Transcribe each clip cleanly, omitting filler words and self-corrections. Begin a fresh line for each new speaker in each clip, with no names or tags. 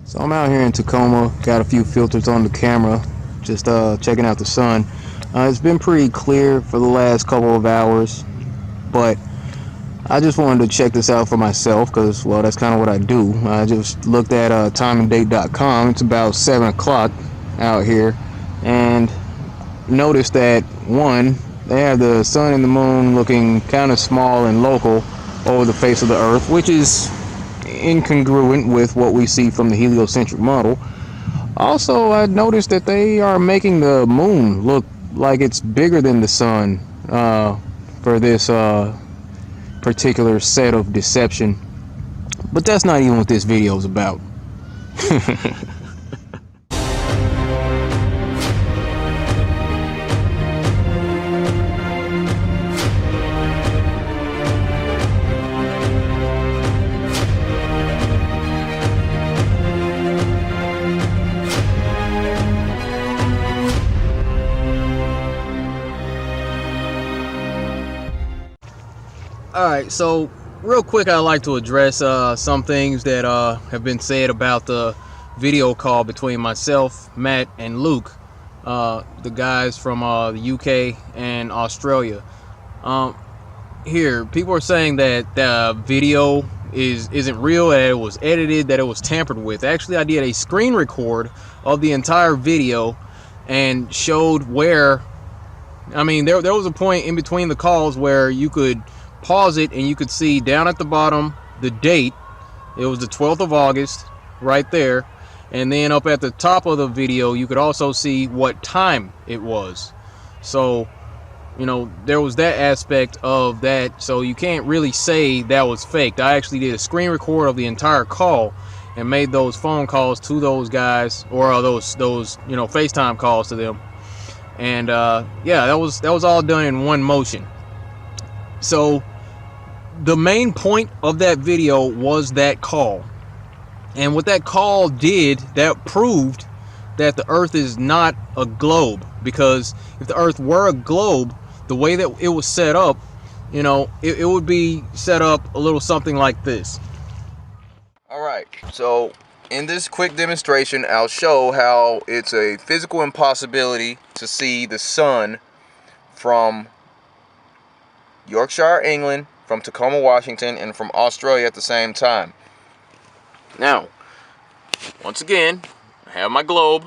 So I'm out here in Tacoma, got a few filters on the camera, just checking out the sun. It's been pretty clear for the last couple of hours, but I just wanted to check this out for myself because, well, that's kind of what I do. I just looked at timeanddate.com. It's about 7 o'clock out here, and noticed that, one, they have the sun and the moon looking kind of small and local over the face of the earth, which is incongruent with what we see from the heliocentric model. Also, I noticed that they are making the moon look like it's bigger than the sun for this particular set of deception. But that's not even what this video is about. Alright, so real quick, I'd like to address some things that have been said about the video call between myself, Matt, and Luke, the guys from the UK and Australia. Here, people are saying that the video isn't real, that it was edited, that it was tampered with. Actually, I did a screen record of the entire video and showed where, I mean, there was a point in between the calls where you could pause it and you could see down at the bottom the date. It was the 12th of August right there, and then up at the top of the video you could also see what time it was. So, you know, there was that aspect of that, so you can't really say that was faked. I actually did a screen record of the entire call and made those phone calls to those guys, or those you know, FaceTime calls to them. And yeah, that was all done in one motion. So the main point of that video was that call. And what that call did, that proved that the earth is not a globe. Because if the earth were a globe, the way that it was set up, you know, it would be set up a little something like this. Alright, so in this quick demonstration, I'll show how it's a physical impossibility to see the sun from Yorkshire, England, from Tacoma, Washington, and from Australia at the same time. Now, once again, I have my globe,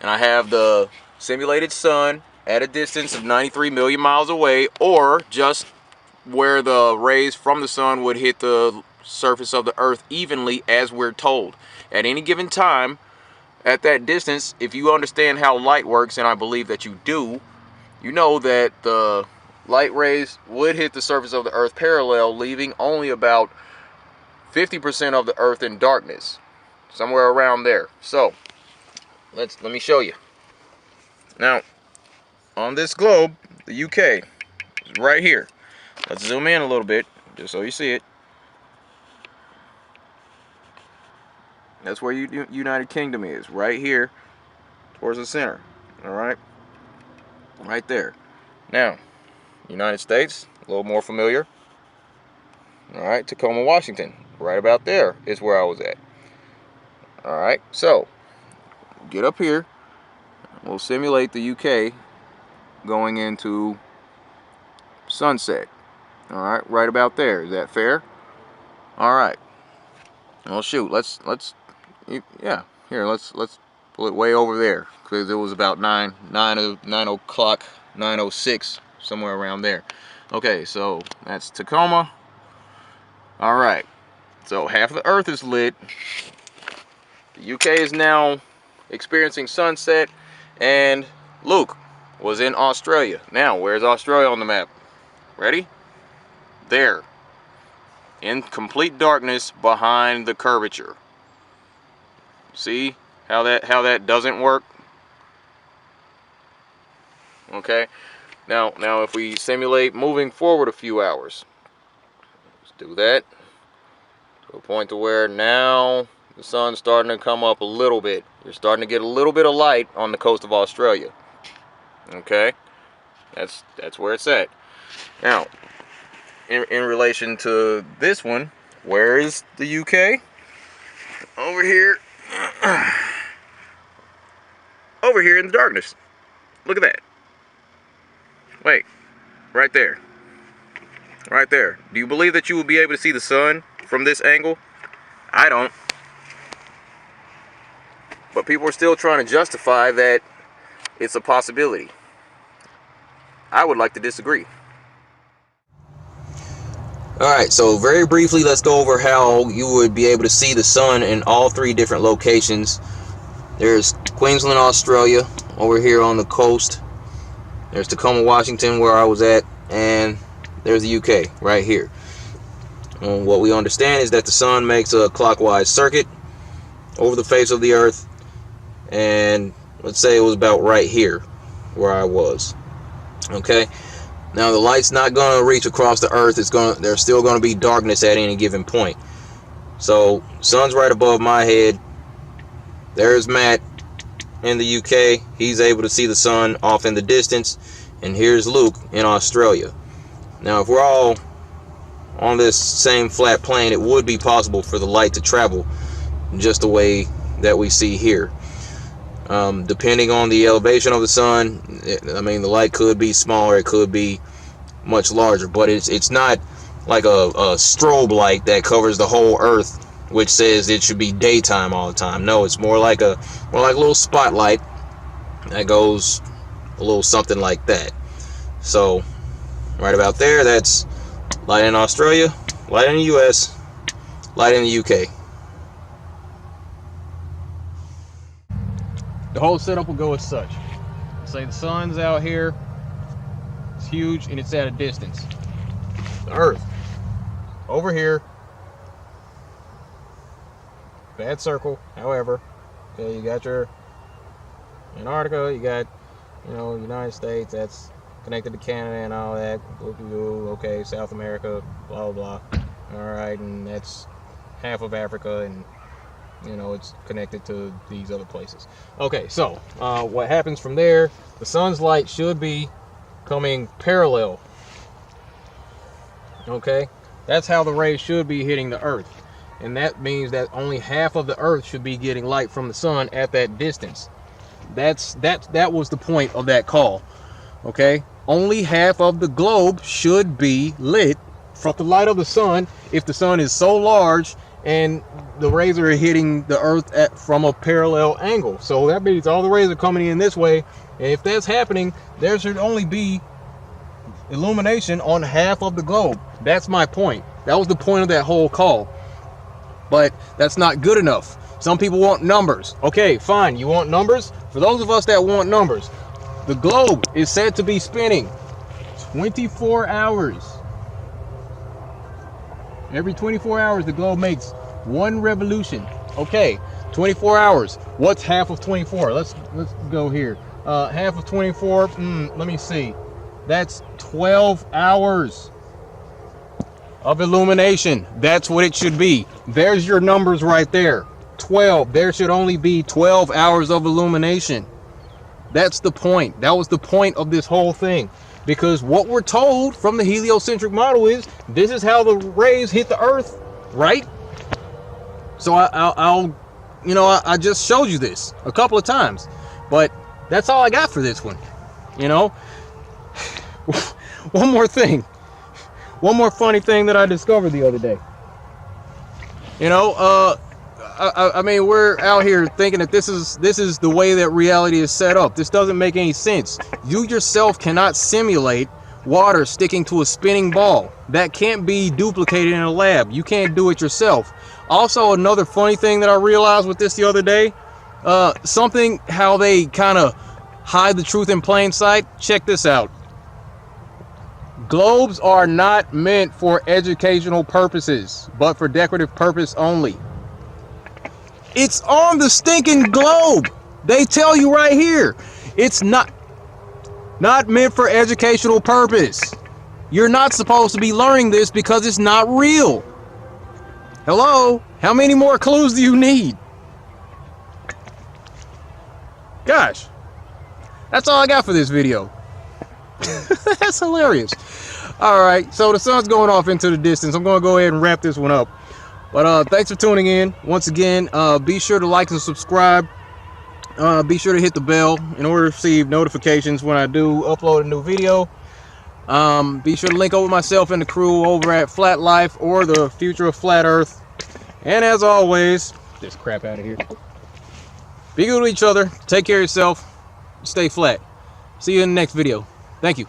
and I have the simulated sun at a distance of 93 million miles away, or just where the rays from the sun would hit the surface of the earth evenly, as we're told. At any given time, at that distance, if you understand how light works, and I believe that you do, you know that the light rays would hit the surface of the earth parallel, leaving only about 50% of the earth in darkness, somewhere around there. So let me show you. Now, on this globe, the UK is right here. Let's zoom in a little bit just so you see it. That's where United Kingdom is, right here towards the center. All right, right there. Now, United States, a little more familiar. All right, Tacoma, Washington, right about there is where I was at. All right, so get up here. We'll simulate the UK going into sunset. All right about there. Is that fair? All right. Well, shoot. Let's yeah. Here, let's pull it way over there because it was about 9 o'clock, 9:06, somewhere around there. Okay, so that's Tacoma. All right. So half of the earth is lit. The UK is now experiencing sunset, and Luke was in Australia. Now, where's Australia on the map? Ready? There. In complete darkness behind the curvature. See how that doesn't work? Okay. Now if we simulate moving forward a few hours. Let's do that. To a point to where now the sun's starting to come up a little bit. You're starting to get a little bit of light on the coast of Australia. Okay? That's where it's at. Now, in relation to this one, where is the UK? Over here.
over here in the darkness. Look at that. Wait, right there. Right there. Do you believe that you will be able to see the sun from this angle? I don't. But people are still trying to justify that it's a possibility. I would like to disagree. Alright, so very briefly, let's go over how you would be able to see the sun in all three different locations. There's Queensland, Australia, over here on the coast. There's Tacoma, Washington, where I was at, and there's the UK, right here. And what we understand is that the sun makes a clockwise circuit over the face of the earth, and let's say it was about right here where I was. Okay, now the light's not going to reach across the earth. There's still going to be darkness at any given point. So sun's right above my head. There's Matt in the UK. He's able to see the sun off in the distance. And here's Luke in Australia. Now if we're all on this same flat plane, it would be possible for the light to travel just the way that we see here. Depending on the elevation of the sun, I mean, the light could be smaller, it could be much larger, but it's not like a strobe light that covers the whole earth, which says it should be daytime all the time. No, it's more like a little spotlight that goes a little something like that. So right about there, that's light in Australia, light in the US, light in the UK.
The whole setup will go as such. Say the sun's out here, it's huge, and it's at a distance. The earth over here, bad circle, however. Okay, you got your Antarctica, you got, United States, that's connected to Canada and all that. Okay, South America, blah blah blah. Alright, and that's half of Africa, and it's connected to these other places. Okay, so what happens from there, the sun's light should be coming parallel. Okay, that's how the rays should be hitting the earth, and that means that only half of the earth should be getting light from the sun at that distance. That was the point of that call. Okay, only half of the globe should be lit from the light of the sun if the sun is so large and the rays are hitting the earth from a parallel angle. So that means all the rays are coming in this way, and if that's happening, there should only be illumination on half of the globe. That's my point. That was the point of that whole call. But that's not good enough. Some people want numbers. Okay, fine, you want numbers? For those of us that want numbers, the globe is said to be spinning 24 hours. Every 24 hours, the globe makes one revolution. Okay, 24 hours. What's half of 24? Let's go here. Half of 24, let me see. That's 12 hours of illumination. That's what it should be. There's your numbers right there. 12. There should only be 12 hours of illumination. That's the point. That was the point of this whole thing. Because what we're told from the heliocentric model is this is how the rays hit the earth, right? So I just showed you this a couple of times, but that's all I got for this one. One more thing, one more funny thing that I discovered the other day. I mean, we're out here thinking that this is the way that reality is set up. This doesn't make any sense. You yourself cannot simulate water sticking to a spinning ball. That can't be duplicated in a lab. You can't do it yourself. Also, another funny thing that I realized with this the other day, something how they kind of hide the truth in plain sight. Check this out. Globes are not meant for educational purposes, but for decorative purpose only. It's on the stinking globe. They tell you right here. It's not meant for educational purpose. You're not supposed to be learning this because it's not real. Hello? How many more clues do you need? Gosh. That's all I got for this video. That's hilarious. Alright, so the sun's going off into the distance. I'm going to go ahead and wrap this one up. But thanks for tuning in. Once again, be sure to like and subscribe. Be sure to hit the bell in order to receive notifications when I do upload a new video. Be sure to link over myself and the crew over at Flat Life or the Future of Flat Earth. And as always, get this crap out of here. Be good to each other. Take care of yourself. Stay flat. See you in the next video. Thank you.